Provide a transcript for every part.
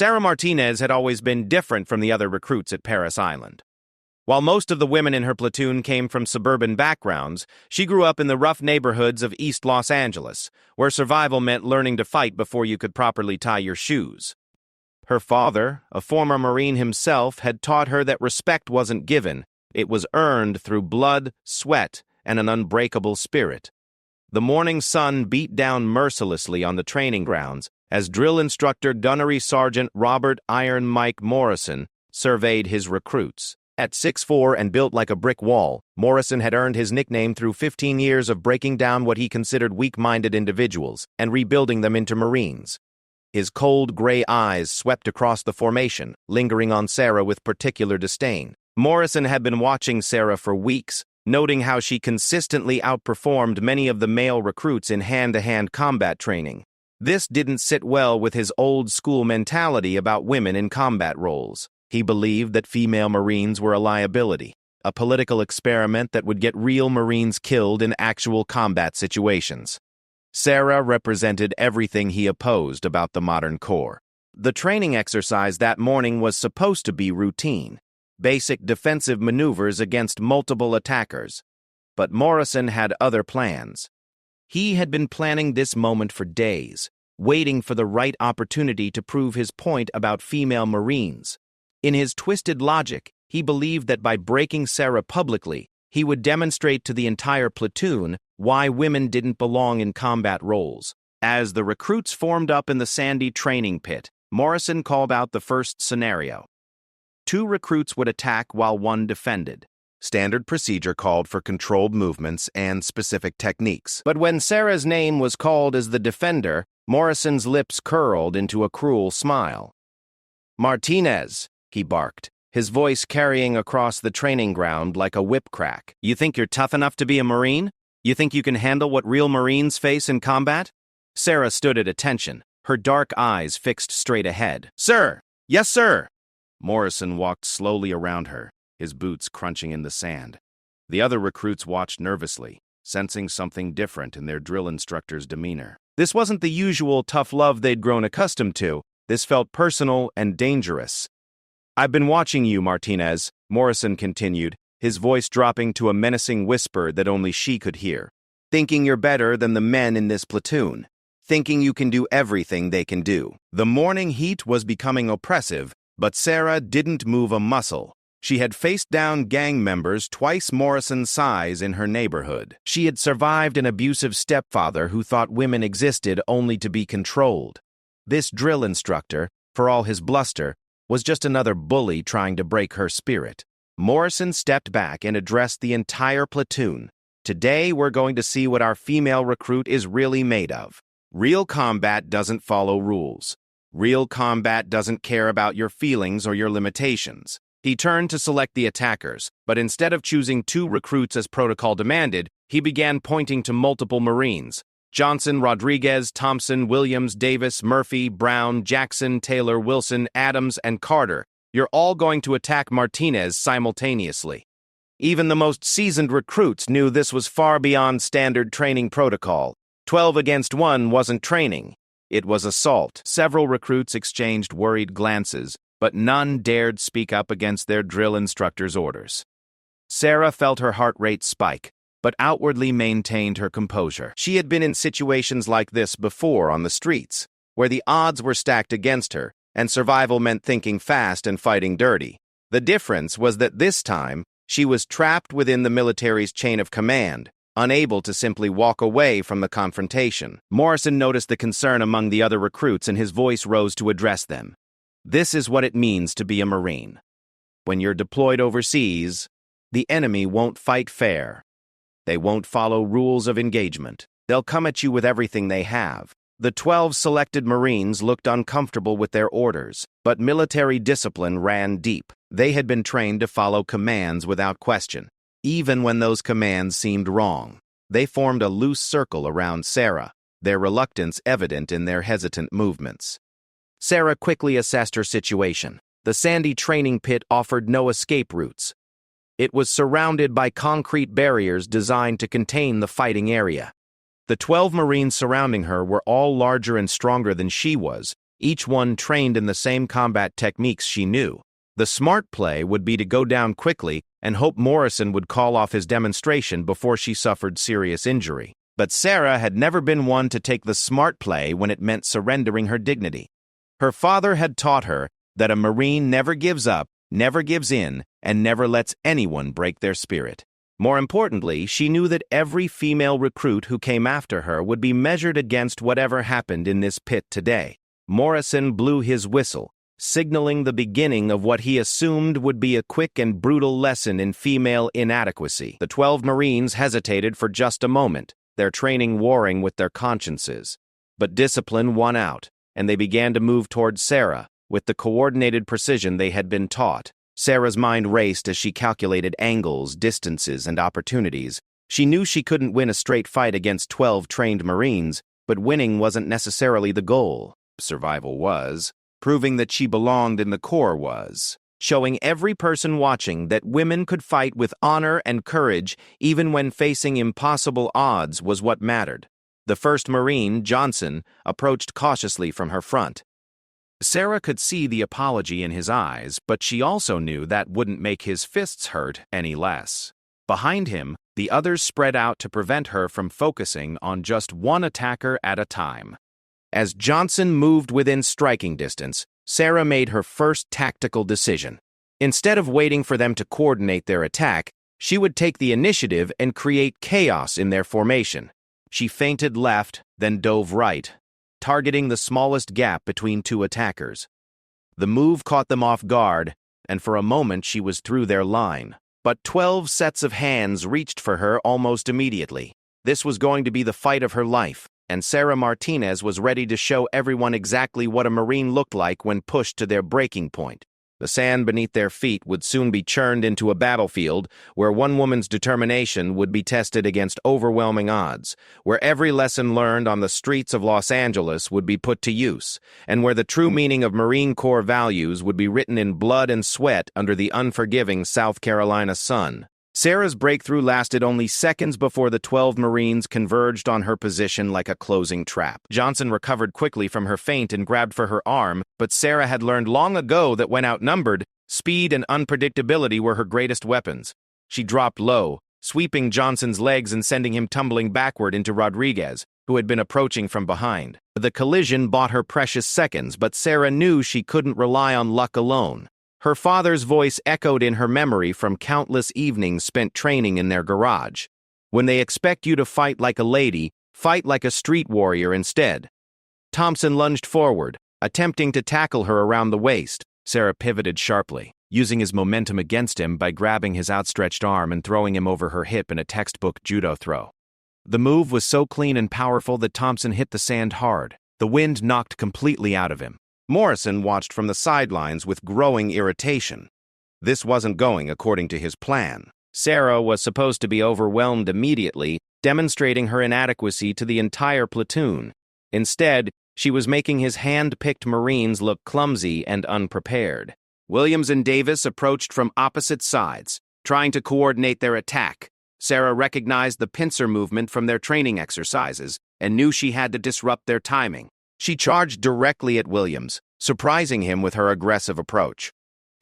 Sarah Martinez had always been different from the other recruits at Paris Island. While most of the women in her platoon came from suburban backgrounds, she grew up in the rough neighborhoods of East Los Angeles, where survival meant learning to fight before you could properly tie your shoes. Her father, a former Marine himself, had taught her that respect wasn't given, it was earned through blood, sweat, and an unbreakable spirit. The morning sun beat down mercilessly on the training grounds as drill instructor Gunnery Sergeant Robert Iron Mike Morrison surveyed his recruits. At 6'4" and built like a brick wall, Morrison had earned his nickname through 15 years of breaking down what he considered weak-minded individuals and rebuilding them into Marines. His cold gray eyes swept across the formation, lingering on Sarah with particular disdain. Morrison had been watching Sarah for weeks, noting how she consistently outperformed many of the male recruits in hand-to-hand combat training. This didn't sit well with his old-school mentality about women in combat roles. He believed that female Marines were a liability, a political experiment that would get real Marines killed in actual combat situations. Sarah represented everything he opposed about the modern Corps. The training exercise that morning was supposed to be routine, basic defensive maneuvers against multiple attackers. But Morrison had other plans. He had been planning this moment for days, waiting for the right opportunity to prove his point about female Marines. In his twisted logic, he believed that by breaking Sarah publicly, he would demonstrate to the entire platoon why women didn't belong in combat roles. As the recruits formed up in the sandy training pit, Morrison called out the first scenario. 2 recruits would attack while 1 defended. Standard procedure called for controlled movements and specific techniques. But when Sarah's name was called as the defender, Morrison's lips curled into a cruel smile. "Martinez," he barked, his voice carrying across the training ground like a whip crack. "You think you're tough enough to be a Marine? You think you can handle what real Marines face in combat?" Sarah stood at attention, her dark eyes fixed straight ahead. "Sir! Yes, sir!" Morrison walked slowly around her, his boots crunching in the sand. The other recruits watched nervously, sensing something different in their drill instructor's demeanor. This wasn't the usual tough love they'd grown accustomed to. This felt personal and dangerous. "I've been watching you, Martinez," Morrison continued, his voice dropping to a menacing whisper that only she could hear. "Thinking you're better than the men in this platoon. Thinking you can do everything they can do." The morning heat was becoming oppressive, but Sarah didn't move a muscle. She had faced down gang members twice Morrison's size in her neighborhood. She had survived an abusive stepfather who thought women existed only to be controlled. This drill instructor, for all his bluster, was just another bully trying to break her spirit. Morrison stepped back and addressed the entire platoon. "Today we're going to see what our female recruit is really made of. Real combat doesn't follow rules. Real combat doesn't care about your feelings or your limitations." He turned to select the attackers, but instead of choosing 2 recruits as protocol demanded, he began pointing to multiple Marines. Johnson, Rodriguez, Thompson, Williams, Davis, Murphy, Brown, Jackson, Taylor, Wilson, Adams, and Carter. You're all going to attack Martinez simultaneously. Even the most seasoned recruits knew this was far beyond standard training protocol. 12 against 1 wasn't training. It was assault. Several recruits exchanged worried glances, but none dared speak up against their drill instructor's orders. Sarah felt her heart rate spike, but outwardly maintained her composure. She had been in situations like this before on the streets, where the odds were stacked against her, and survival meant thinking fast and fighting dirty. The difference was that this time, she was trapped within the military's chain of command, unable to simply walk away from the confrontation. Morrison noticed the concern among the other recruits, and his voice rose to address them. "This is what it means to be a Marine. When you're deployed overseas, the enemy won't fight fair. They won't follow rules of engagement. They'll come at you with everything they have." The 12 selected Marines looked uncomfortable with their orders, but military discipline ran deep. They had been trained to follow commands without question, even when those commands seemed wrong. They formed a loose circle around Sarah, their reluctance evident in their hesitant movements. Sarah quickly assessed her situation. The sandy training pit offered no escape routes. It was surrounded by concrete barriers designed to contain the fighting area. The 12 Marines surrounding her were all larger and stronger than she was, each one trained in the same combat techniques she knew. The smart play would be to go down quickly and hope Morrison would call off his demonstration before she suffered serious injury. But Sarah had never been one to take the smart play when it meant surrendering her dignity. Her father had taught her that a Marine never gives up, never gives in, and never lets anyone break their spirit. More importantly, she knew that every female recruit who came after her would be measured against whatever happened in this pit today. Morrison blew his whistle, signaling the beginning of what he assumed would be a quick and brutal lesson in female inadequacy. The 12 Marines hesitated for just a moment, their training warring with their consciences. But discipline won out, and they began to move toward Sarah, with the coordinated precision they had been taught. Sarah's mind raced as she calculated angles, distances, and opportunities. She knew she couldn't win a straight fight against 12 trained Marines, but winning wasn't necessarily the goal. Survival was. Proving that she belonged in the Corps was. Showing every person watching that women could fight with honor and courage even when facing impossible odds was what mattered. The first Marine, Johnson, approached cautiously from her front. Sarah could see the apology in his eyes, but she also knew that wouldn't make his fists hurt any less. Behind him, the others spread out to prevent her from focusing on just one attacker at a time. As Johnson moved within striking distance, Sarah made her first tactical decision. Instead of waiting for them to coordinate their attack, she would take the initiative and create chaos in their formation. She feinted left, then dove right, targeting the smallest gap between two attackers. The move caught them off guard, and for a moment she was through their line. But 12 sets of hands reached for her almost immediately. This was going to be the fight of her life, and Sarah Martinez was ready to show everyone exactly what a Marine looked like when pushed to their breaking point. The sand beneath their feet would soon be churned into a battlefield where one woman's determination would be tested against overwhelming odds, where every lesson learned on the streets of Los Angeles would be put to use, and where the true meaning of Marine Corps values would be written in blood and sweat under the unforgiving South Carolina sun. Sarah's breakthrough lasted only seconds before the 12 Marines converged on her position like a closing trap. Johnson recovered quickly from her feint and grabbed for her arm, but Sarah had learned long ago that when outnumbered, speed and unpredictability were her greatest weapons. She dropped low, sweeping Johnson's legs and sending him tumbling backward into Rodriguez, who had been approaching from behind. The collision bought her precious seconds, but Sarah knew she couldn't rely on luck alone. Her father's voice echoed in her memory from countless evenings spent training in their garage. When they expect you to fight like a lady, fight like a street warrior instead. Thompson lunged forward, attempting to tackle her around the waist. Sarah pivoted sharply, using his momentum against him by grabbing his outstretched arm and throwing him over her hip in a textbook judo throw. The move was so clean and powerful that Thompson hit the sand hard. The wind knocked completely out of him. Morrison watched from the sidelines with growing irritation. This wasn't going according to his plan. Sarah was supposed to be overwhelmed immediately, demonstrating her inadequacy to the entire platoon. Instead, she was making his hand-picked Marines look clumsy and unprepared. Williams and Davis approached from opposite sides, trying to coordinate their attack. Sarah recognized the pincer movement from their training exercises and knew she had to disrupt their timing. She charged directly at Williams, surprising him with her aggressive approach.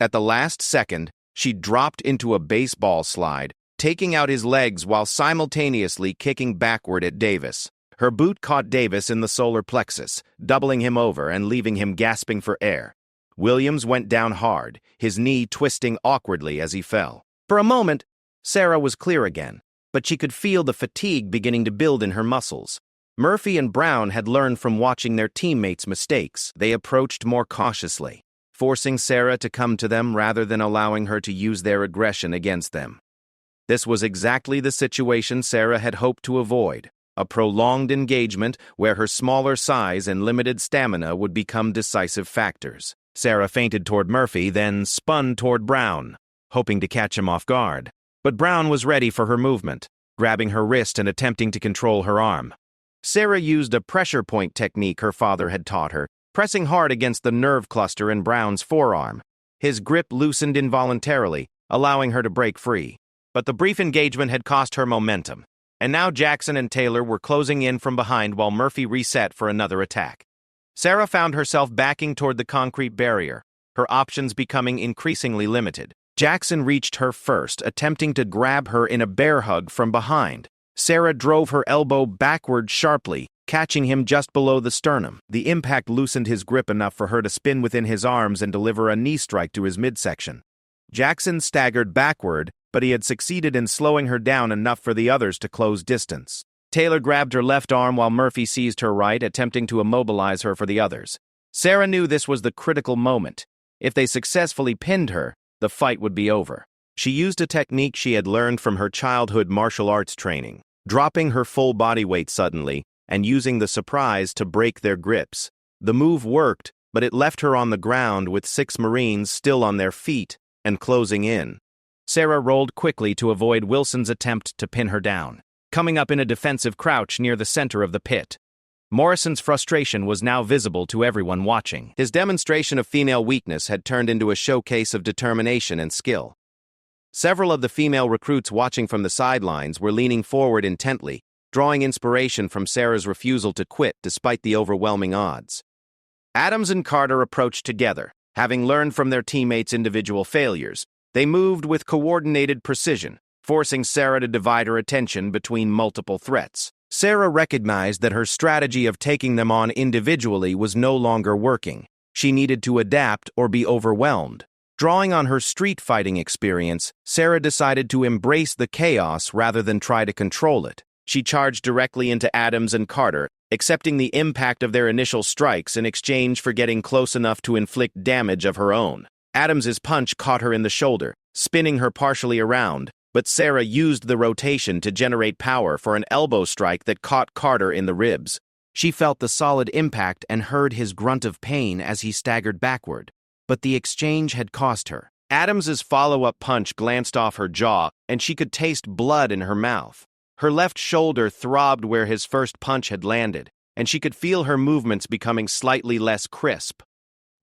At the last second, she dropped into a baseball slide, taking out his legs while simultaneously kicking backward at Davis. Her boot caught Davis in the solar plexus, doubling him over and leaving him gasping for air. Williams went down hard, his knee twisting awkwardly as he fell. For a moment, Sarah was clear again, but she could feel the fatigue beginning to build in her muscles. Murphy and Brown had learned from watching their teammates' mistakes. They approached more cautiously, forcing Sarah to come to them rather than allowing her to use their aggression against them. This was exactly the situation Sarah had hoped to avoid, a prolonged engagement where her smaller size and limited stamina would become decisive factors. Sarah feinted toward Murphy, then spun toward Brown, hoping to catch him off guard. But Brown was ready for her movement, grabbing her wrist and attempting to control her arm. Sarah used a pressure point technique her father had taught her, pressing hard against the nerve cluster in Brown's forearm. His grip loosened involuntarily, allowing her to break free. But the brief engagement had cost her momentum, and now Jackson and Taylor were closing in from behind while Murphy reset for another attack. Sarah found herself backing toward the concrete barrier, her options becoming increasingly limited. Jackson reached her first, attempting to grab her in a bear hug from behind. Sarah drove her elbow backward sharply, catching him just below the sternum. The impact loosened his grip enough for her to spin within his arms and deliver a knee strike to his midsection. Jackson staggered backward, but he had succeeded in slowing her down enough for the others to close distance. Taylor grabbed her left arm while Murphy seized her right, attempting to immobilize her for the others. Sarah knew this was the critical moment. If they successfully pinned her, the fight would be over. She used a technique she had learned from her childhood martial arts training, dropping her full body weight suddenly and using the surprise to break their grips. The move worked, but it left her on the ground with 6 Marines still on their feet and closing in. Sarah rolled quickly to avoid Wilson's attempt to pin her down, coming up in a defensive crouch near the center of the pit. Morrison's frustration was now visible to everyone watching. His demonstration of female weakness had turned into a showcase of determination and skill. Several of the female recruits watching from the sidelines were leaning forward intently, drawing inspiration from Sarah's refusal to quit despite the overwhelming odds. Adams and Carter approached together. Having learned from their teammates' individual failures, they moved with coordinated precision, forcing Sarah to divide her attention between multiple threats. Sarah recognized that her strategy of taking them on individually was no longer working. She needed to adapt or be overwhelmed. Drawing on her street fighting experience, Sarah decided to embrace the chaos rather than try to control it. She charged directly into Adams and Carter, accepting the impact of their initial strikes in exchange for getting close enough to inflict damage of her own. Adams's punch caught her in the shoulder, spinning her partially around, but Sarah used the rotation to generate power for an elbow strike that caught Carter in the ribs. She felt the solid impact and heard his grunt of pain as he staggered backward. But the exchange had cost her. Adams's follow-up punch glanced off her jaw, and she could taste blood in her mouth. Her left shoulder throbbed where his first punch had landed, and she could feel her movements becoming slightly less crisp.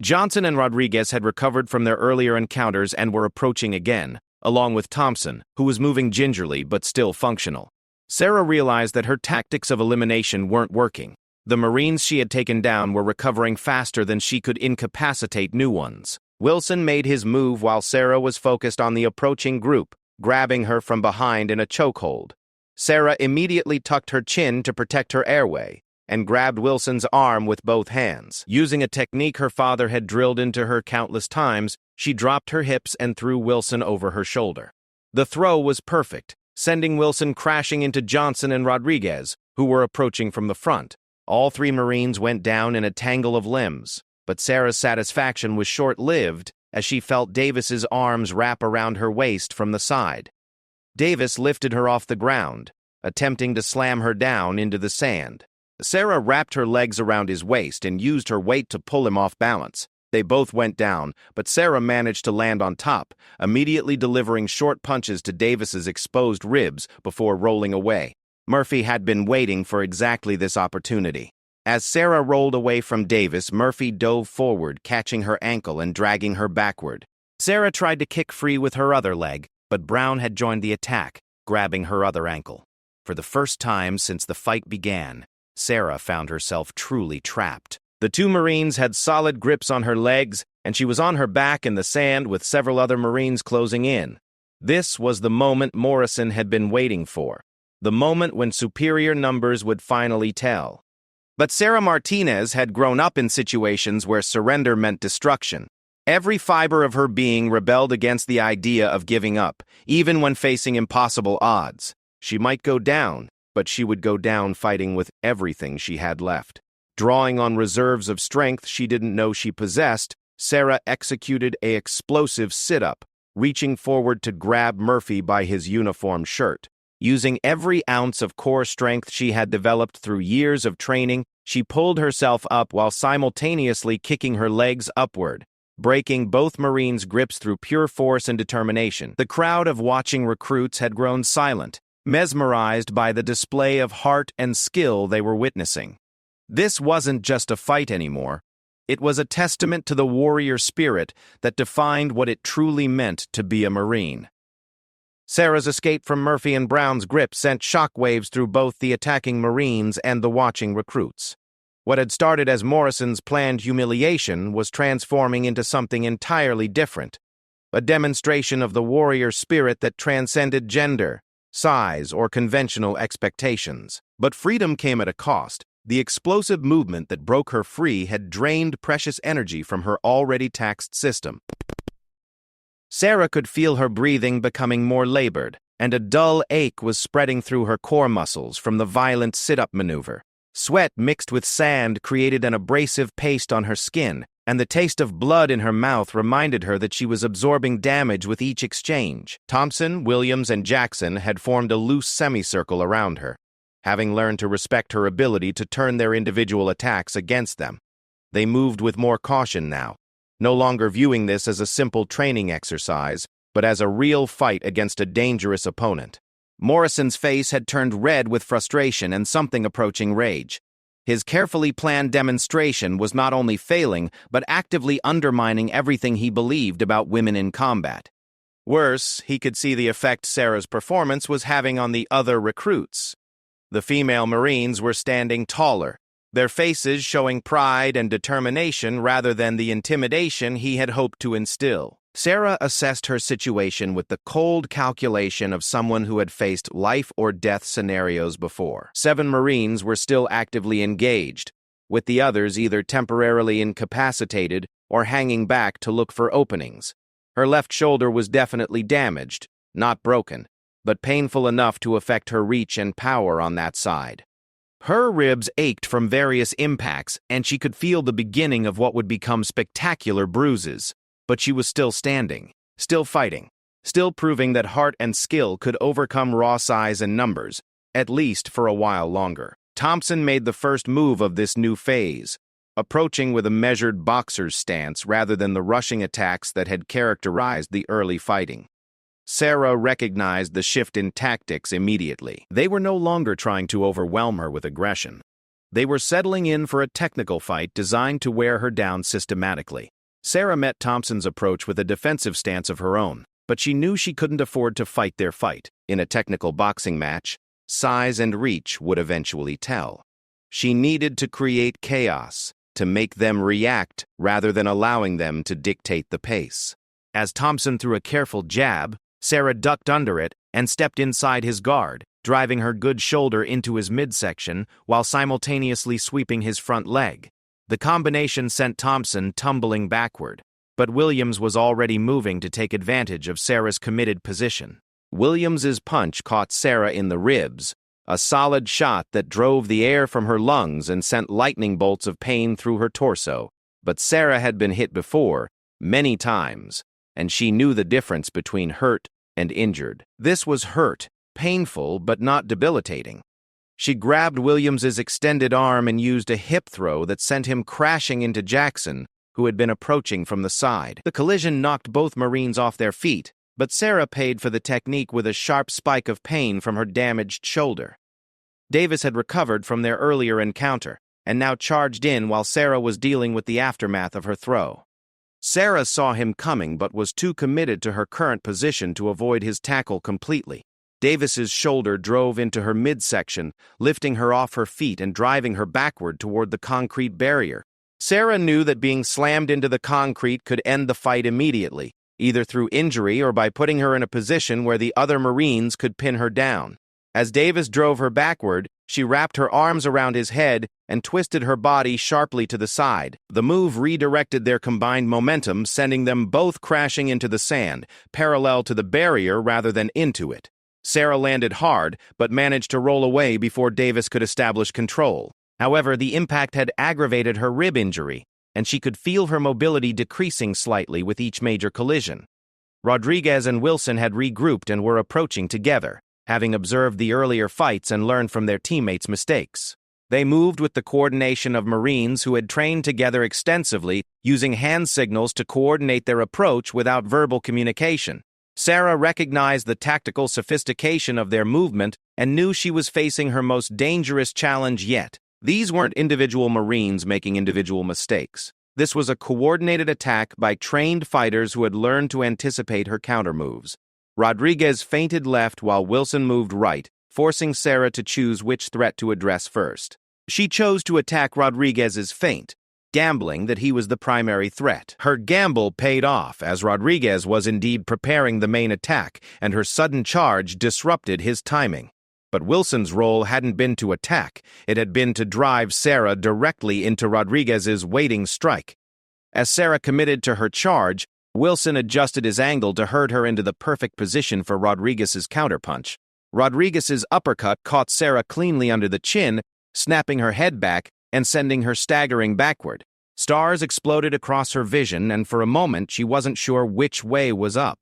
Johnson and Rodriguez had recovered from their earlier encounters and were approaching again, along with Thompson, who was moving gingerly but still functional. Sarah realized that her tactics of elimination weren't working. The Marines she had taken down were recovering faster than she could incapacitate new ones. Wilson made his move while Sarah was focused on the approaching group, grabbing her from behind in a chokehold. Sarah immediately tucked her chin to protect her airway and grabbed Wilson's arm with both hands. Using a technique her father had drilled into her countless times, she dropped her hips and threw Wilson over her shoulder. The throw was perfect, sending Wilson crashing into Johnson and Rodriguez, who were approaching from the front. All 3 Marines went down in a tangle of limbs, but Sarah's satisfaction was short-lived as she felt Davis's arms wrap around her waist from the side. Davis lifted her off the ground, attempting to slam her down into the sand. Sarah wrapped her legs around his waist and used her weight to pull him off balance. They both went down, but Sarah managed to land on top, immediately delivering short punches to Davis's exposed ribs before rolling away. Murphy had been waiting for exactly this opportunity. As Sarah rolled away from Davis, Murphy dove forward, catching her ankle and dragging her backward. Sarah tried to kick free with her other leg, but Brown had joined the attack, grabbing her other ankle. For the first time since the fight began, Sarah found herself truly trapped. The 2 Marines had solid grips on her legs, and she was on her back in the sand with several other Marines closing in. This was the moment Morrison had been waiting for, the moment when superior numbers would finally tell. But Sarah Martinez had grown up in situations where surrender meant destruction. Every fiber of her being rebelled against the idea of giving up, even when facing impossible odds. She might go down, but she would go down fighting with everything she had left. Drawing on reserves of strength she didn't know she possessed, Sarah executed an explosive sit-up, reaching forward to grab Murphy by his uniform shirt. Using every ounce of core strength she had developed through years of training, she pulled herself up while simultaneously kicking her legs upward, breaking both Marines' grips through pure force and determination. The crowd of watching recruits had grown silent, mesmerized by the display of heart and skill they were witnessing. This wasn't just a fight anymore. It was a testament to the warrior spirit that defined what it truly meant to be a Marine. Sarah's escape from Murphy and Brown's grip sent shockwaves through both the attacking Marines and the watching recruits. What had started as Morrison's planned humiliation was transforming into something entirely different, a demonstration of the warrior spirit that transcended gender, size, or conventional expectations. But freedom came at a cost. The explosive movement that broke her free had drained precious energy from her already taxed system. Sarah could feel her breathing becoming more labored, and a dull ache was spreading through her core muscles from the violent sit-up maneuver. Sweat mixed with sand created an abrasive paste on her skin, and the taste of blood in her mouth reminded her that she was absorbing damage with each exchange. Thompson, Williams, and Jackson had formed a loose semicircle around her, having learned to respect her ability to turn their individual attacks against them. They moved with more caution now, no longer viewing this as a simple training exercise, but as a real fight against a dangerous opponent. Morrison's face had turned red with frustration and something approaching rage. His carefully planned demonstration was not only failing, but actively undermining everything he believed about women in combat. Worse, he could see the effect Sarah's performance was having on the other recruits. The female Marines were standing taller, their faces showing pride and determination rather than the intimidation he had hoped to instill. Sarah assessed her situation with the cold calculation of someone who had faced life-or-death scenarios before. 7 Marines were still actively engaged, with the others either temporarily incapacitated or hanging back to look for openings. Her left shoulder was definitely damaged, not broken, but painful enough to affect her reach and power on that side. Her ribs ached from various impacts, and she could feel the beginning of what would become spectacular bruises. But she was still standing, still fighting, still proving that heart and skill could overcome raw size and numbers, at least for a while longer. Thompson made the first move of this new phase, approaching with a measured boxer's stance rather than the rushing attacks that had characterized the early fighting. Sarah recognized the shift in tactics immediately. They were no longer trying to overwhelm her with aggression. They were settling in for a technical fight designed to wear her down systematically. Sarah met Thompson's approach with a defensive stance of her own, but she knew she couldn't afford to fight their fight. In a technical boxing match, size and reach would eventually tell. She needed to create chaos, to make them react rather than allowing them to dictate the pace. As Thompson threw a careful jab, Sarah ducked under it and stepped inside his guard, driving her good shoulder into his midsection while simultaneously sweeping his front leg. The combination sent Thompson tumbling backward, but Williams was already moving to take advantage of Sarah's committed position. Williams's punch caught Sarah in the ribs, a solid shot that drove the air from her lungs and sent lightning bolts of pain through her torso. But Sarah had been hit before, many times, and she knew the difference between hurt and injured. This was hurt, painful but not debilitating. She grabbed Williams's extended arm and used a hip throw that sent him crashing into Jackson, who had been approaching from the side. The collision knocked both Marines off their feet, but Sarah paid for the technique with a sharp spike of pain from her damaged shoulder. Davis had recovered from their earlier encounter, and now charged in while Sarah was dealing with the aftermath of her throw. Sarah saw him coming but was too committed to her current position to avoid his tackle completely. Davis's shoulder drove into her midsection, lifting her off her feet and driving her backward toward the concrete barrier. Sarah knew that being slammed into the concrete could end the fight immediately, either through injury or by putting her in a position where the other Marines could pin her down. As Davis drove her backward, she wrapped her arms around his head and twisted her body sharply to the side. The move redirected their combined momentum, sending them both crashing into the sand, parallel to the barrier rather than into it. Sarah landed hard, but managed to roll away before Davis could establish control. However, the impact had aggravated her rib injury, and she could feel her mobility decreasing slightly with each major collision. Rodriguez and Wilson had regrouped and were approaching together, having observed the earlier fights and learned from their teammates' mistakes. They moved with the coordination of Marines who had trained together extensively, using hand signals to coordinate their approach without verbal communication. Sarah recognized the tactical sophistication of their movement and knew she was facing her most dangerous challenge yet. These weren't individual Marines making individual mistakes. This was a coordinated attack by trained fighters who had learned to anticipate her countermoves. Rodriguez feinted left while Wilson moved right, forcing Sarah to choose which threat to address first. She chose to attack Rodriguez's feint, gambling that he was the primary threat. Her gamble paid off, as Rodriguez was indeed preparing the main attack, and her sudden charge disrupted his timing. But Wilson's role hadn't been to attack, it had been to drive Sarah directly into Rodriguez's waiting strike. As Sarah committed to her charge, Wilson adjusted his angle to herd her into the perfect position for Rodriguez's counterpunch. Rodriguez's uppercut caught Sarah cleanly under the chin, snapping her head back and sending her staggering backward. Stars exploded across her vision, and for a moment she wasn't sure which way was up.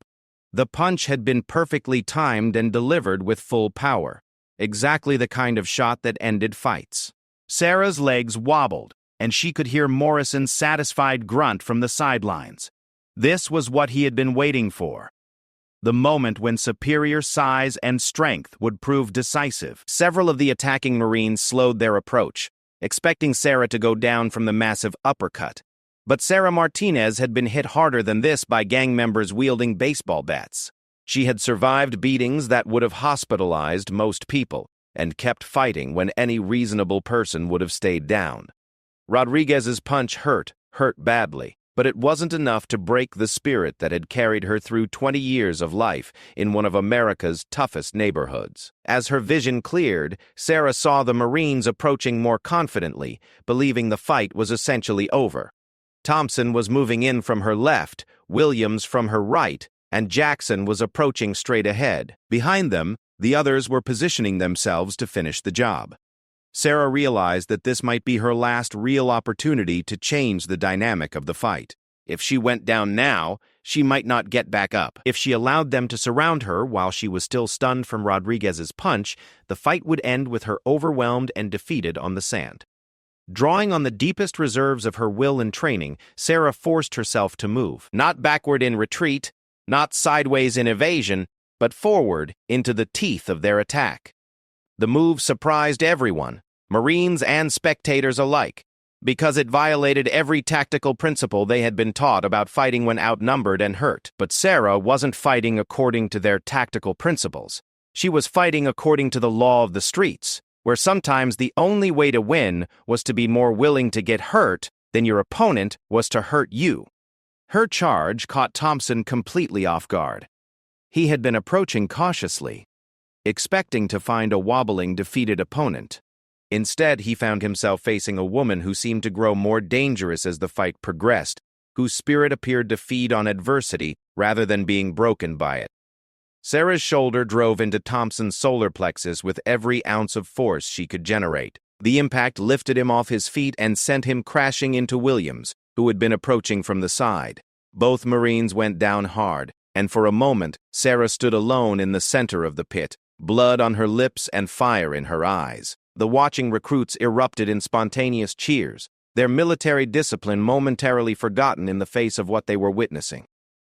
The punch had been perfectly timed and delivered with full power. Exactly the kind of shot that ended fights. Sarah's legs wobbled, and she could hear Morrison's satisfied grunt from the sidelines. This was what he had been waiting for. The moment when superior size and strength would prove decisive. Several of the attacking Marines slowed their approach, expecting Sarah to go down from the massive uppercut. But Sarah Martinez had been hit harder than this by gang members wielding baseball bats. She had survived beatings that would have hospitalized most people, and kept fighting when any reasonable person would have stayed down. Rodriguez's punch hurt badly, but it wasn't enough to break the spirit that had carried her through 20 years of life in one of America's toughest neighborhoods. As her vision cleared, Sarah saw the Marines approaching more confidently, believing the fight was essentially over. Thompson was moving in from her left, Williams from her right, and Jackson was approaching straight ahead. Behind them, the others were positioning themselves to finish the job. Sarah realized that this might be her last real opportunity to change the dynamic of the fight. If she went down now, she might not get back up. If she allowed them to surround her while she was still stunned from Rodriguez's punch, the fight would end with her overwhelmed and defeated on the sand. Drawing on the deepest reserves of her will and training, Sarah forced herself to move. Not backward in retreat, not sideways in evasion, but forward into the teeth of their attack. The move surprised everyone, Marines and spectators alike, because it violated every tactical principle they had been taught about fighting when outnumbered and hurt. But Sarah wasn't fighting according to their tactical principles. She was fighting according to the law of the streets, where sometimes the only way to win was to be more willing to get hurt than your opponent was to hurt you. Her charge caught Thompson completely off guard. He had been approaching cautiously, expecting to find a wobbling, defeated opponent. Instead, he found himself facing a woman who seemed to grow more dangerous as the fight progressed, whose spirit appeared to feed on adversity rather than being broken by it. Sarah's shoulder drove into Thompson's solar plexus with every ounce of force she could generate. The impact lifted him off his feet and sent him crashing into Williams, who had been approaching from the side. Both Marines went down hard, and for a moment, Sarah stood alone in the center of the pit, blood on her lips and fire in her eyes. The watching recruits erupted in spontaneous cheers, their military discipline momentarily forgotten in the face of what they were witnessing.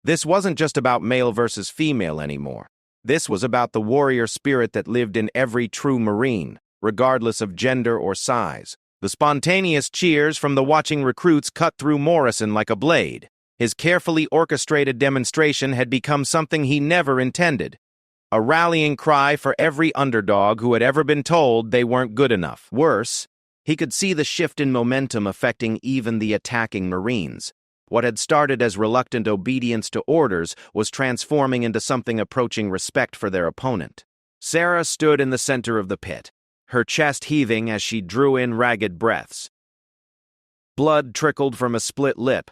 This wasn't just about male versus female anymore. This was about the warrior spirit that lived in every true Marine, regardless of gender or size. The spontaneous cheers from the watching recruits cut through Morrison like a blade. His carefully orchestrated demonstration had become something he never intended. A rallying cry for every underdog who had ever been told they weren't good enough. Worse, he could see the shift in momentum affecting even the attacking Marines. What had started as reluctant obedience to orders was transforming into something approaching respect for their opponent. Sarah stood in the center of the pit, her chest heaving as she drew in ragged breaths. Blood trickled from a split lip,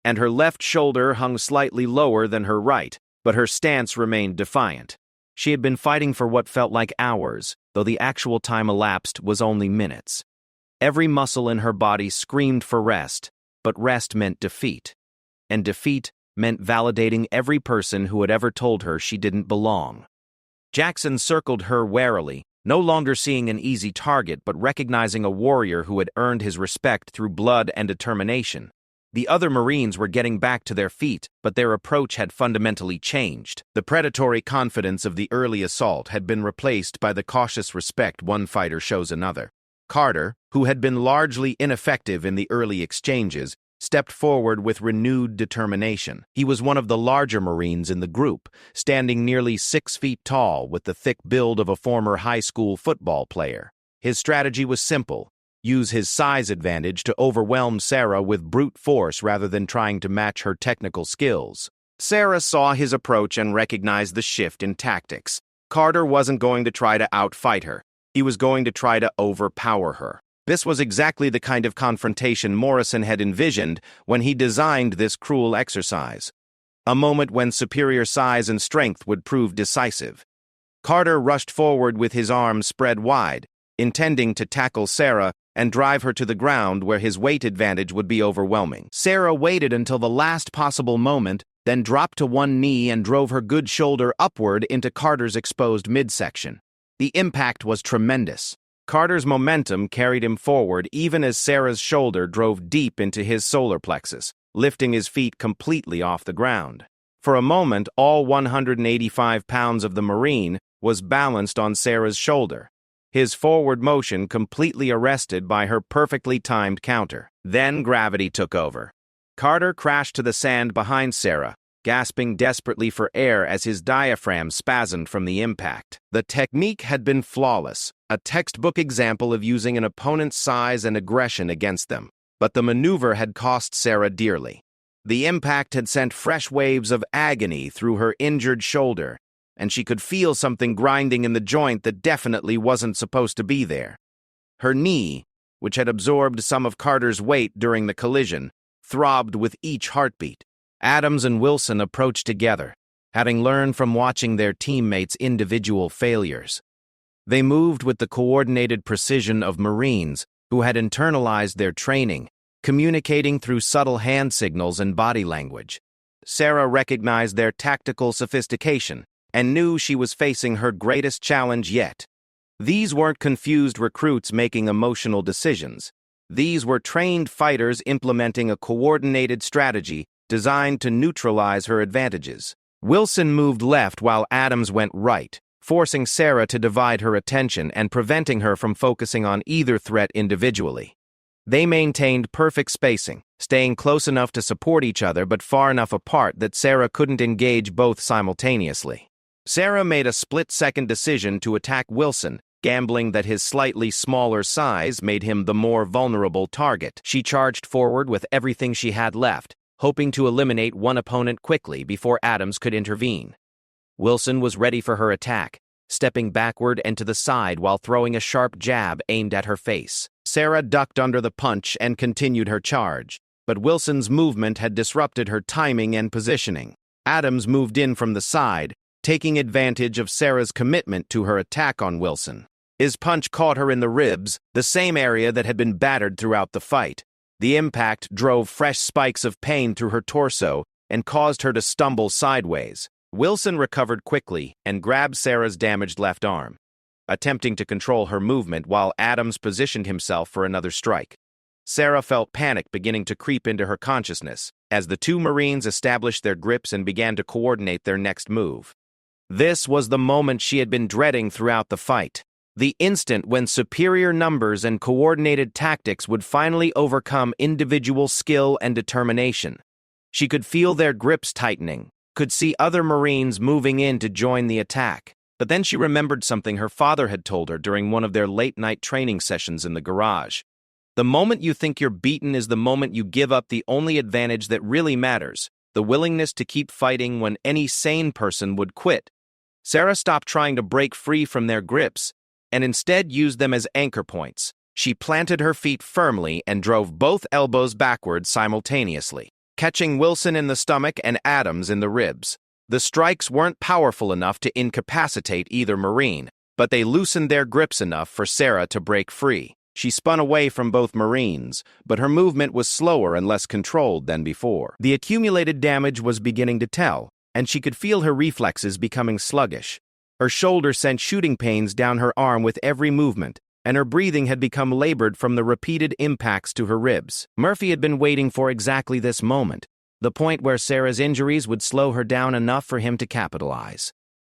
and her left shoulder hung slightly lower than her right, but her stance remained defiant. She had been fighting for what felt like hours, though the actual time elapsed was only minutes. Every muscle in her body screamed for rest, but rest meant defeat. And defeat meant validating every person who had ever told her she didn't belong. Jackson circled her warily, no longer seeing an easy target but recognizing a warrior who had earned his respect through blood and determination. The other Marines were getting back to their feet, but their approach had fundamentally changed. The predatory confidence of the early assault had been replaced by the cautious respect one fighter shows another. Carter, who had been largely ineffective in the early exchanges, stepped forward with renewed determination. He was one of the larger Marines in the group, standing nearly 6 feet tall with the thick build of a former high school football player. His strategy was simple: use his size advantage to overwhelm Sarah with brute force rather than trying to match her technical skills. Sarah saw his approach and recognized the shift in tactics. Carter wasn't going to try to outfight her. He was going to try to overpower her. This was exactly the kind of confrontation Morrison had envisioned when he designed this cruel exercise. A moment when superior size and strength would prove decisive. Carter rushed forward with his arms spread wide, intending to tackle Sarah and drive her to the ground where his weight advantage would be overwhelming. Sarah waited until the last possible moment, then dropped to one knee and drove her good shoulder upward into Carter's exposed midsection. The impact was tremendous. Carter's momentum carried him forward even as Sarah's shoulder drove deep into his solar plexus, lifting his feet completely off the ground. For a moment, all 185 pounds of the Marine was balanced on Sarah's shoulder, his forward motion completely arrested by her perfectly timed counter. Then gravity took over. Carter crashed to the sand behind Sarah, gasping desperately for air as his diaphragm spasmed from the impact. The technique had been flawless, a textbook example of using an opponent's size and aggression against them. But the maneuver had cost Sarah dearly. The impact had sent fresh waves of agony through her injured shoulder, and she could feel something grinding in the joint that definitely wasn't supposed to be there. Her knee, which had absorbed some of Carter's weight during the collision, throbbed with each heartbeat. Adams and Wilson approached together, having learned from watching their teammates' individual failures. They moved with the coordinated precision of Marines who had internalized their training, communicating through subtle hand signals and body language. Sarah recognized their tactical sophistication and knew she was facing her greatest challenge yet. These weren't confused recruits making emotional decisions. These were trained fighters implementing a coordinated strategy designed to neutralize her advantages. Wilson moved left while Adams went right, forcing Sarah to divide her attention and preventing her from focusing on either threat individually. They maintained perfect spacing, staying close enough to support each other but far enough apart that Sarah couldn't engage both simultaneously. Sarah made a split-second decision to attack Wilson, gambling that his slightly smaller size made him the more vulnerable target. She charged forward with everything she had left, hoping to eliminate one opponent quickly before Adams could intervene. Wilson was ready for her attack, stepping backward and to the side while throwing a sharp jab aimed at her face. Sarah ducked under the punch and continued her charge, but Wilson's movement had disrupted her timing and positioning. Adams moved in from the side, taking advantage of Sarah's commitment to her attack on Wilson. His punch caught her in the ribs, the same area that had been battered throughout the fight. The impact drove fresh spikes of pain through her torso and caused her to stumble sideways. Wilson recovered quickly and grabbed Sarah's damaged left arm, attempting to control her movement while Adams positioned himself for another strike. Sarah felt panic beginning to creep into her consciousness as the two Marines established their grips and began to coordinate their next move. This was the moment she had been dreading throughout the fight. The instant when superior numbers and coordinated tactics would finally overcome individual skill and determination. She could feel their grips tightening, could see other Marines moving in to join the attack. But then she remembered something her father had told her during one of their late-night training sessions in the garage. The moment you think you're beaten is the moment you give up the only advantage that really matters, the willingness to keep fighting when any sane person would quit. Sarah stopped trying to break free from their grips and instead used them as anchor points. She planted her feet firmly and drove both elbows backwards simultaneously, catching Wilson in the stomach and Adams in the ribs. The strikes weren't powerful enough to incapacitate either Marine, but they loosened their grips enough for Sarah to break free. She spun away from both Marines, but her movement was slower and less controlled than before. The accumulated damage was beginning to tell, and she could feel her reflexes becoming sluggish. Her shoulder sent shooting pains down her arm with every movement, and her breathing had become labored from the repeated impacts to her ribs. Murphy had been waiting for exactly this moment, the point where Sarah's injuries would slow her down enough for him to capitalize.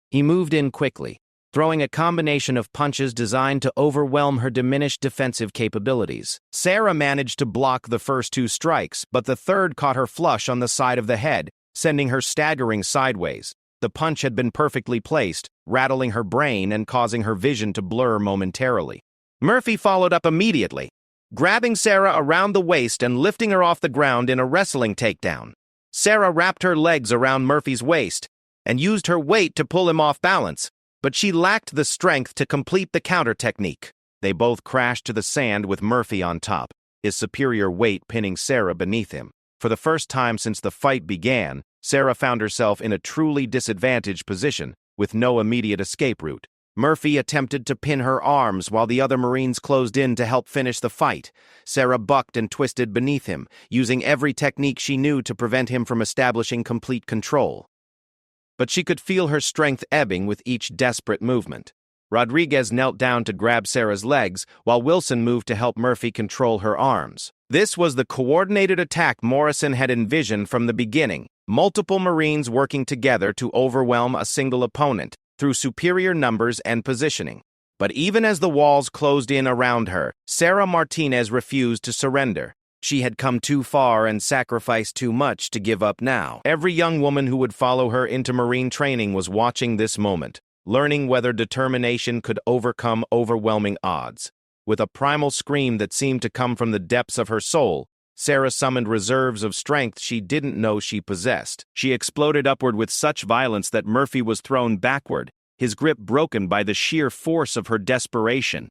He moved in quickly, throwing a combination of punches designed to overwhelm her diminished defensive capabilities. Sarah managed to block the first two strikes, but the third caught her flush on the side of the head, sending her staggering sideways. The punch had been perfectly placed, rattling her brain and causing her vision to blur momentarily. Murphy followed up immediately, grabbing Sarah around the waist and lifting her off the ground in a wrestling takedown. Sarah wrapped her legs around Murphy's waist and used her weight to pull him off balance, but she lacked the strength to complete the counter technique. They both crashed to the sand with Murphy on top, his superior weight pinning Sarah beneath him. For the first time since the fight began, Sarah found herself in a truly disadvantaged position, with no immediate escape route. Murphy attempted to pin her arms while the other Marines closed in to help finish the fight. Sarah bucked and twisted beneath him, using every technique she knew to prevent him from establishing complete control. But she could feel her strength ebbing with each desperate movement. Rodriguez knelt down to grab Sarah's legs, while Wilson moved to help Murphy control her arms. This was the coordinated attack Morrison had envisioned from the beginning, multiple Marines working together to overwhelm a single opponent through superior numbers and positioning. But even as the walls closed in around her, Sarah Martinez refused to surrender. She had come too far and sacrificed too much to give up now. Every young woman who would follow her into Marine training was watching this moment, learning whether determination could overcome overwhelming odds. With a primal scream that seemed to come from the depths of her soul, Sarah summoned reserves of strength she didn't know she possessed. She exploded upward with such violence that Murphy was thrown backward, his grip broken by the sheer force of her desperation.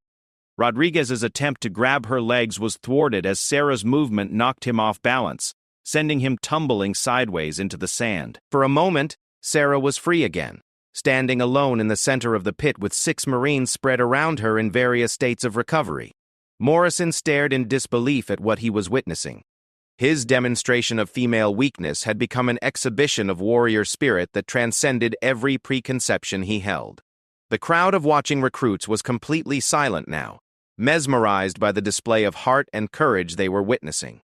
Rodriguez's attempt to grab her legs was thwarted as Sarah's movement knocked him off balance, sending him tumbling sideways into the sand. For a moment, Sarah was free again, standing alone in the center of the pit with 6 Marines spread around her in various states of recovery. Morrison stared in disbelief at what he was witnessing. His demonstration of female weakness had become an exhibition of warrior spirit that transcended every preconception he held. The crowd of watching recruits was completely silent now, mesmerized by the display of heart and courage they were witnessing.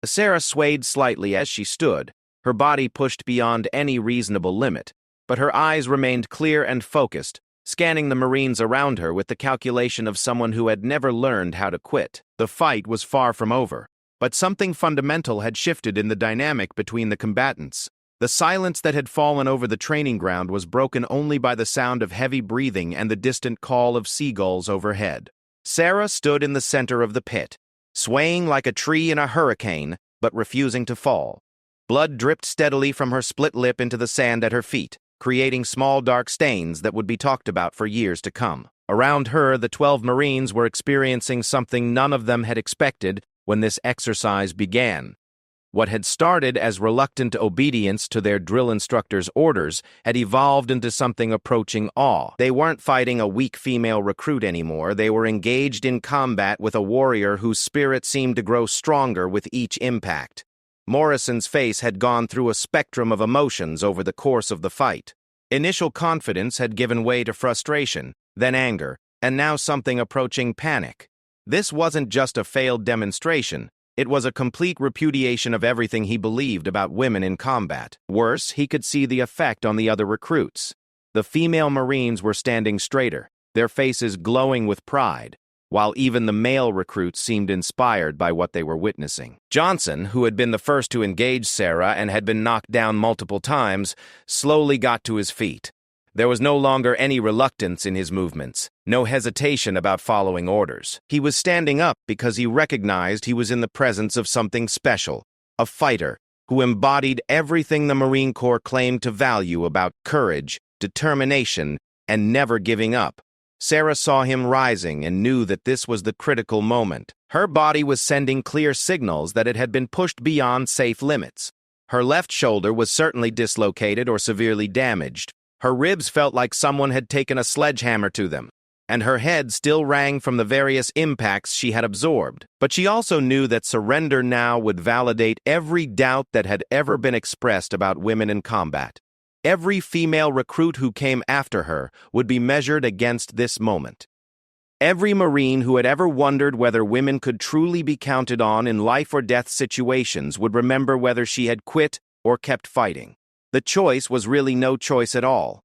Sarah swayed slightly as she stood, her body pushed beyond any reasonable limit, but her eyes remained clear and focused, scanning the Marines around her with the calculation of someone who had never learned how to quit. The fight was far from over, but something fundamental had shifted in the dynamic between the combatants. The silence that had fallen over the training ground was broken only by the sound of heavy breathing and the distant call of seagulls overhead. Sarah stood in the center of the pit, swaying like a tree in a hurricane, but refusing to fall. Blood dripped steadily from her split lip into the sand at her feet, creating small dark stains that would be talked about for years to come. Around her, the 12 Marines were experiencing something none of them had expected when this exercise began. What had started as reluctant obedience to their drill instructor's orders had evolved into something approaching awe. They weren't fighting a weak female recruit anymore. They were engaged in combat with a warrior whose spirit seemed to grow stronger with each impact. Morrison's face had gone through a spectrum of emotions over the course of the fight. Initial confidence had given way to frustration, then anger, and now something approaching panic. This wasn't just a failed demonstration. It was a complete repudiation of everything he believed about women in combat. Worse, he could see the effect on the other recruits. The female Marines were standing straighter, their faces glowing with pride, while even the male recruits seemed inspired by what they were witnessing. Johnson, who had been the first to engage Sarah and had been knocked down multiple times, slowly got to his feet. There was no longer any reluctance in his movements, no hesitation about following orders. He was standing up because he recognized he was in the presence of something special, a fighter who embodied everything the Marine Corps claimed to value about courage, determination, and never giving up. Sarah saw him rising and knew that this was the critical moment. Her body was sending clear signals that it had been pushed beyond safe limits. Her left shoulder was certainly dislocated or severely damaged. Her ribs felt like someone had taken a sledgehammer to them, and her head still rang from the various impacts she had absorbed. But she also knew that surrender now would validate every doubt that had ever been expressed about women in combat. Every female recruit who came after her would be measured against this moment. Every Marine who had ever wondered whether women could truly be counted on in life-or-death situations would remember whether she had quit or kept fighting. The choice was really no choice at all.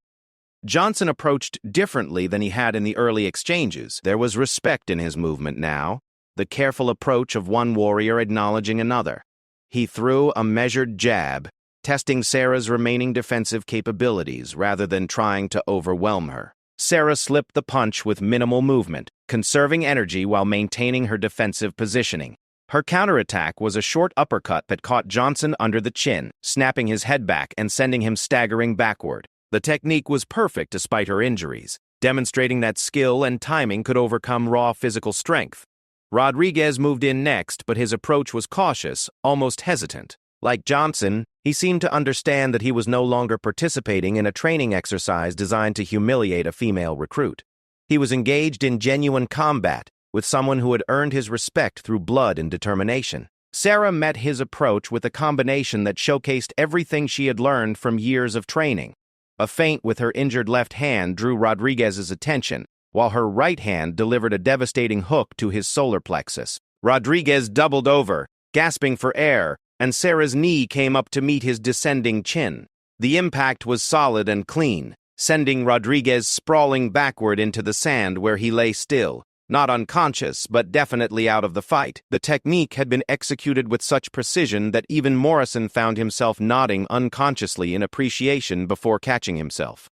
Johnson approached differently than he had in the early exchanges. There was respect in his movement now, the careful approach of one warrior acknowledging another. He threw a measured jab, testing Sarah's remaining defensive capabilities rather than trying to overwhelm her. Sarah slipped the punch with minimal movement, conserving energy while maintaining her defensive positioning. Her counterattack was a short uppercut that caught Johnson under the chin, snapping his head back and sending him staggering backward. The technique was perfect despite her injuries, demonstrating that skill and timing could overcome raw physical strength. Rodriguez moved in next, but his approach was cautious, almost hesitant. Like Johnson, he seemed to understand that he was no longer participating in a training exercise designed to humiliate a female recruit. He was engaged in genuine combat with someone who had earned his respect through blood and determination. Sarah met his approach with a combination that showcased everything she had learned from years of training. A feint with her injured left hand drew Rodriguez's attention, while her right hand delivered a devastating hook to his solar plexus. Rodriguez doubled over, gasping for air, and Sarah's knee came up to meet his descending chin. The impact was solid and clean, sending Rodriguez sprawling backward into the sand where he lay still, not unconscious, but definitely out of the fight. The technique had been executed with such precision that even Morrison found himself nodding unconsciously in appreciation before catching himself.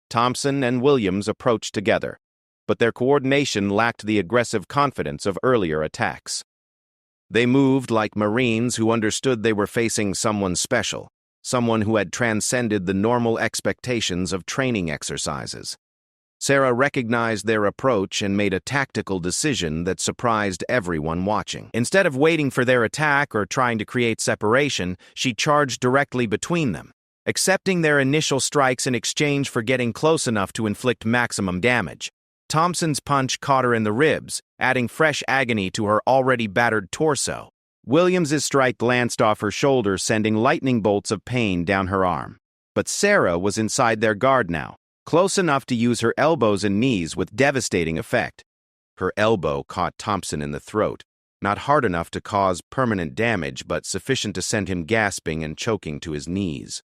Thompson and Williams approached together, but their coordination lacked the aggressive confidence of earlier attacks. They moved like Marines who understood they were facing someone special, someone who had transcended the normal expectations of training exercises. Sarah recognized their approach and made a tactical decision that surprised everyone watching. Instead of waiting for their attack or trying to create separation, she charged directly between them, accepting their initial strikes in exchange for getting close enough to inflict maximum damage. Thompson's punch caught her in the ribs, adding fresh agony to her already battered torso. Williams's strike glanced off her shoulder, sending lightning bolts of pain down her arm. But Sarah was inside their guard now, close enough to use her elbows and knees with devastating effect. Her elbow caught Thompson in the throat, not hard enough to cause permanent damage, but sufficient to send him gasping and choking to his knees.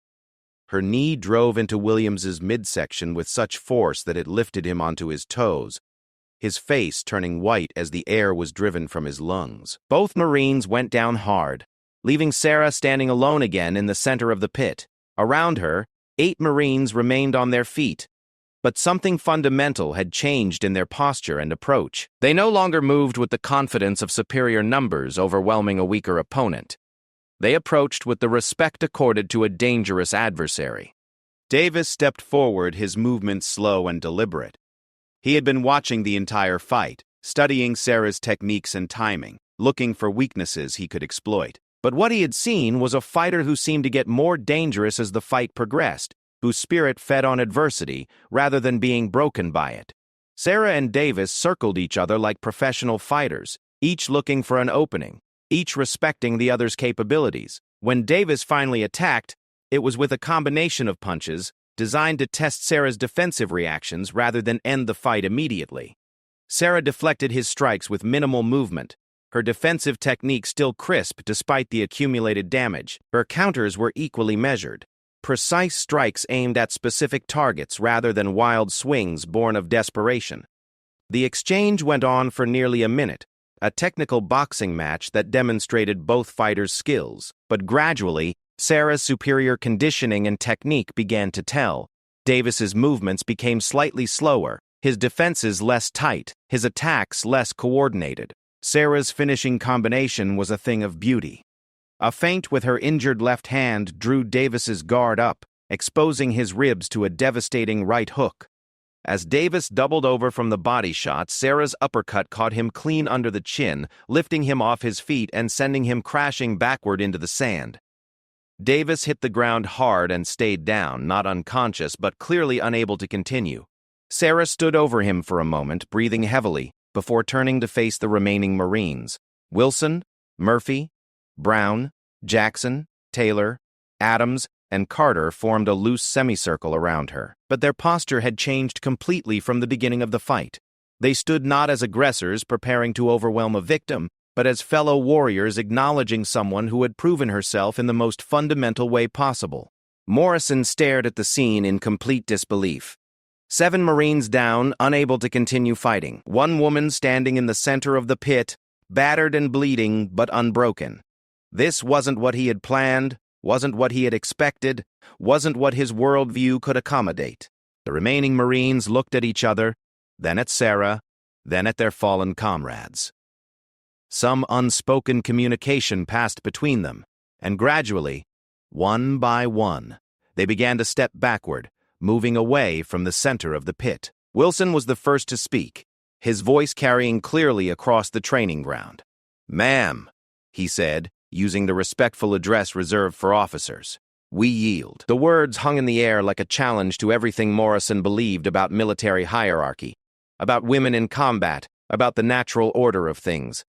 Her knee drove into Williams's midsection with such force that it lifted him onto his toes, his face turning white as the air was driven from his lungs. Both Marines went down hard, leaving Sarah standing alone again in the center of the pit. Around her, 8 Marines remained on their feet, but something fundamental had changed in their posture and approach. They no longer moved with the confidence of superior numbers overwhelming a weaker opponent. They approached with the respect accorded to a dangerous adversary. Davis stepped forward, his movements slow and deliberate. He had been watching the entire fight, studying Sarah's techniques and timing, looking for weaknesses he could exploit. But what he had seen was a fighter who seemed to get more dangerous as the fight progressed, whose spirit fed on adversity rather than being broken by it. Sarah and Davis circled each other like professional fighters, each looking for an opening, each respecting the other's capabilities. When Davis finally attacked, it was with a combination of punches designed to test Sarah's defensive reactions rather than end the fight immediately. Sarah deflected his strikes with minimal movement, her defensive technique still crisp despite the accumulated damage. Her counters were equally measured, precise strikes aimed at specific targets rather than wild swings born of desperation. The exchange went on for nearly a minute, a technical boxing match that demonstrated both fighters' skills. But gradually, Sarah's superior conditioning and technique began to tell. Davis's movements became slightly slower, his defenses less tight, his attacks less coordinated. Sarah's finishing combination was a thing of beauty. A feint with her injured left hand drew Davis's guard up, exposing his ribs to a devastating right hook. As Davis doubled over from the body shot, Sarah's uppercut caught him clean under the chin, lifting him off his feet and sending him crashing backward into the sand. Davis hit the ground hard and stayed down, not unconscious but clearly unable to continue. Sarah stood over him for a moment, breathing heavily, before turning to face the remaining Marines. Wilson, Murphy, Brown, Jackson, Taylor, Adams, and Carter formed a loose semicircle around her. But their posture had changed completely from the beginning of the fight. They stood not as aggressors preparing to overwhelm a victim, but as fellow warriors acknowledging someone who had proven herself in the most fundamental way possible. Morrison stared at the scene in complete disbelief. 7 Marines down, unable to continue fighting. 1 woman standing in the center of the pit, battered and bleeding, but unbroken. This wasn't what he had planned, wasn't what he had expected, wasn't what his worldview could accommodate. The remaining Marines looked at each other, then at Sarah, then at their fallen comrades. Some unspoken communication passed between them, and gradually, one by one, they began to step backward, moving away from the center of the pit. Wilson was the first to speak, his voice carrying clearly across the training ground. "Ma'am," he said, using the respectful address reserved for officers. "We yield." The words hung in the air like a challenge to everything Morrison believed about military hierarchy, about women in combat, about the natural order of things.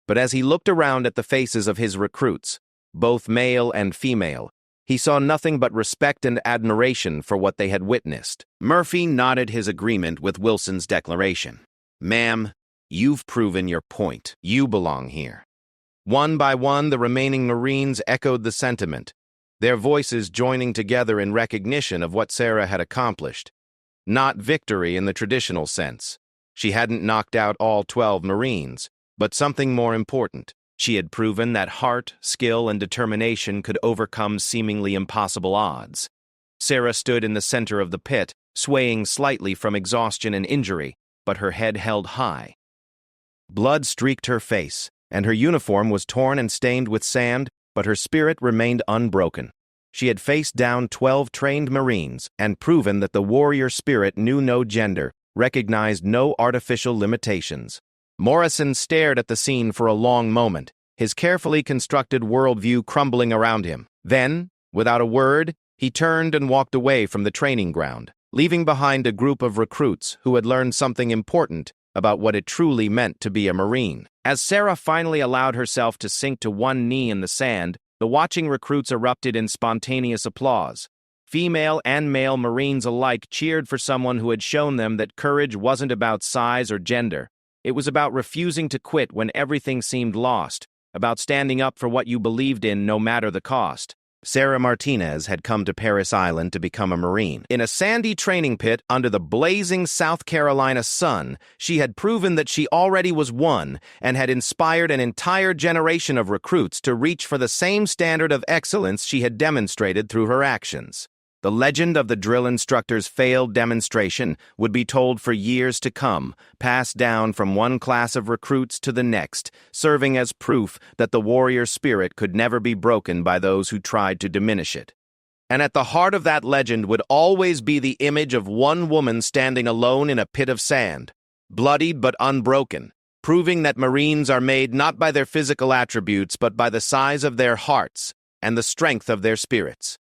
But as he looked around at the faces of his recruits, both male and female, he saw nothing but respect and admiration for what they had witnessed. Murphy nodded his agreement with Wilson's declaration. "Ma'am, you've proven your point. You belong here." One by one, the remaining Marines echoed the sentiment, their voices joining together in recognition of what Sarah had accomplished. Not victory in the traditional sense. She hadn't knocked out all 12 Marines, but something more important. She had proven that heart, skill, and determination could overcome seemingly impossible odds. Sarah stood in the center of the pit, swaying slightly from exhaustion and injury, but her head held high. Blood streaked her face, and her uniform was torn and stained with sand, but her spirit remained unbroken. She had faced down 12 trained Marines and proven that the warrior spirit knew no gender, recognized no artificial limitations. Morrison stared at the scene for a long moment, his carefully constructed worldview crumbling around him. Then, without a word, he turned and walked away from the training ground, leaving behind a group of recruits who had learned something important about what it truly meant to be a Marine. As Sarah finally allowed herself to sink to one knee in the sand, the watching recruits erupted in spontaneous applause. Female and male Marines alike cheered for someone who had shown them that courage wasn't about size or gender. It was about refusing to quit when everything seemed lost, about standing up for what you believed in no matter the cost. Sarah Martinez had come to Parris Island to become a Marine. In a sandy training pit under the blazing South Carolina sun, she had proven that she already was one and had inspired an entire generation of recruits to reach for the same standard of excellence she had demonstrated through her actions. The legend of the drill instructor's failed demonstration would be told for years to come, passed down from one class of recruits to the next, serving as proof that the warrior spirit could never be broken by those who tried to diminish it. And at the heart of that legend would always be the image of one woman standing alone in a pit of sand, bloodied but unbroken, proving that Marines are made not by their physical attributes but by the size of their hearts and the strength of their spirits.